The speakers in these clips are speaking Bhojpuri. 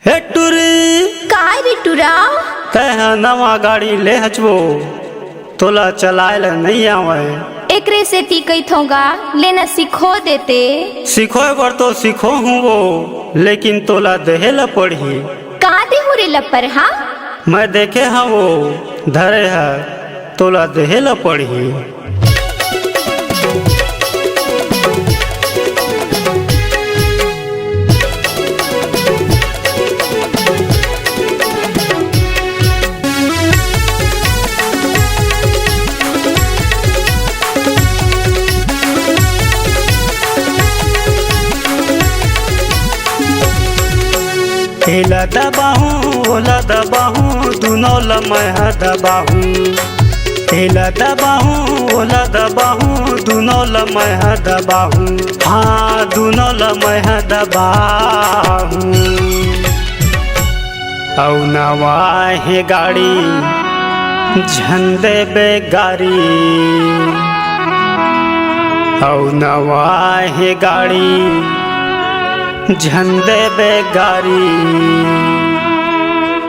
हे टूरी काय रे टुरा तह नवा गाड़ी ले हचबो तोला चलाए नहीं आवे। एकरे से ती कैथोगा लेना सिखो देते। सीखो बर तो सीखो हूँ वो, लेकिन तोला देहे ला पड़ी। का दे हुरे लपर हा मैं देखे हाँ वो धरे है तोला देहे ला पड़ी। हिला दबाहूँ ओला दबाहूँ दोनों लम्हा दबाहूँ। हिला दबाहूँ ओला दबाहूँ दोनों लम्हा दबाहूँ। हाँ दोनों लम्हा दबाहूँ। औ नवा है गाड़ी झंडे बेगारी। औ नवा है गाड़ी झंडे बेगारी।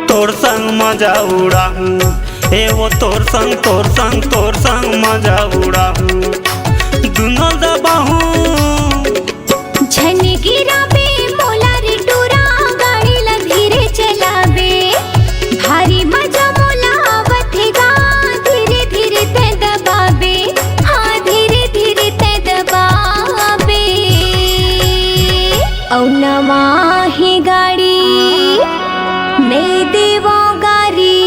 तोर संग मजा उड़ाहूँ ए वो तोर संग मजा उड़ाहूँ। दोनों दबाहूँ झनी गिराबे मोला रे टुरा गाड़ी ला धीरे चलाबे। भारी मजा मोला आवथेगा धीरे धीरे ते दबाबे। हाँ धीरे धीरे ते दबाबे। औ नवा ही गाड़ी नहीं देवो गारी।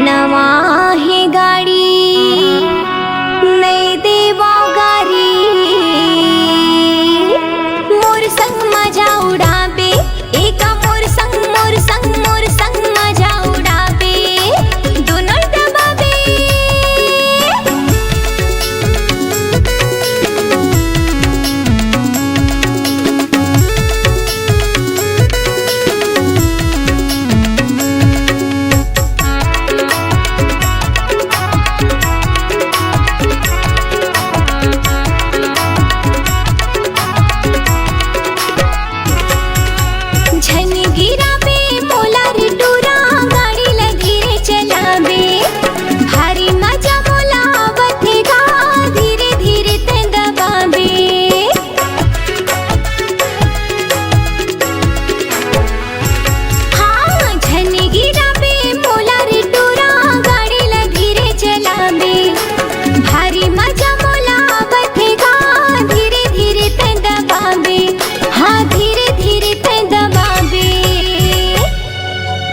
नवा ही गाड़ी नहीं देवो गारी। मोर संग मजा उड़ाबे एका मोर संग मजा उड़ाबे। दोनों दबाबे। झनी गिराबे मोला रे टुरा गाड़ी ला धीरे चलाबे। भारी मजा मोला आवथेगा धीरे धीरे ते दबाबे। हाँ झनी गिराबे मोला रे टुरा गाड़ी ला धीरे चलाबे। भारी मजा मोला आवथेगा धीरे धीरे ते दबाबे। हाँ धीरे धीरे ते दबाबे।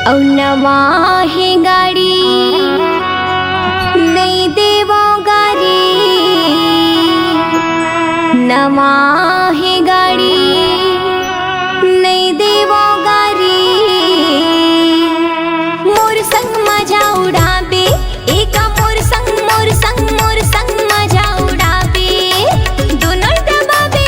औ नवा है गाड़ी नहीं देवो गारी। नवा है गाड़ी नहीं देवो गारी। मोर संग मजा उड़ाबे एका मोर संग मजा उड़ाबे। दोनों दबाबे।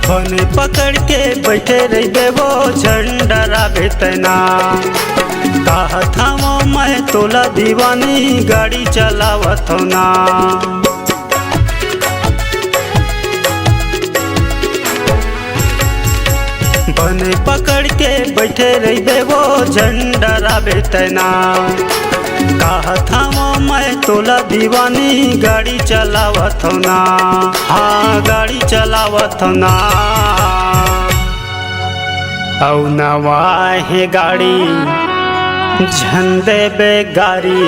फने पकड़ के बैठे रही वो झंडा राबे तना। कहत वो मैं तोला दीवानी गाड़ी चलावत हो ना। बने पकड़ के बैठे रही वो झंडा राबे तना। कहत वो मैं तोला दीवानी गाड़ी चलावत हो ना। हाँ गाड़ी चलावत हो ना। औ नवा है गाड़ी झंडे बेगारी।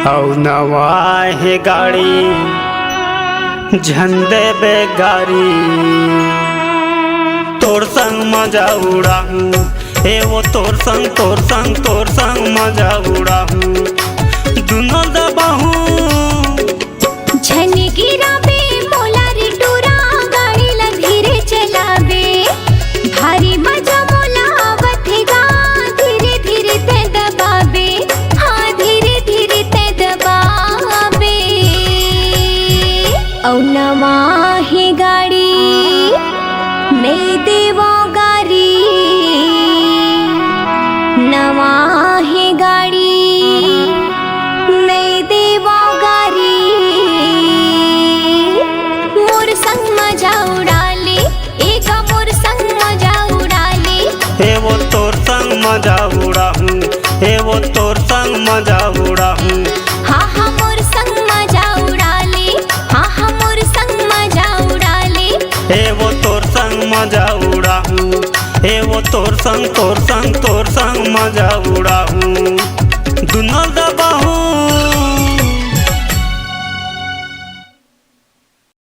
औ नवा है गाड़ी झंडे बेगारी। तोर संग मजा उड़ाहूँ ए वो तोर संग मजा उड़ाहूँ। दोनों दबाहूँ झनी गिराबे मोला रे टुरा गाड़ी ला धीरे चलाबे। भारी मजा मोला आवथेगा धीरे धीरे ते दबाबे। नवा है गाड़ी नहीं देवा गारी मोर संग मजा उड़ाले एक मोर संग मजा उड़ाले हे वो तोर संग मजा उड़ा हूँ हे वो तोर संग मजा उड़ा हूँ हाँ हाँ मोर संग मजा उड़ाले हाँ हाँ मोर संग मजा उड़ाले हे वो तोर संग मजा उड़ा हूँ हे वो तोर संग मजा उड़ा हूँ दुनो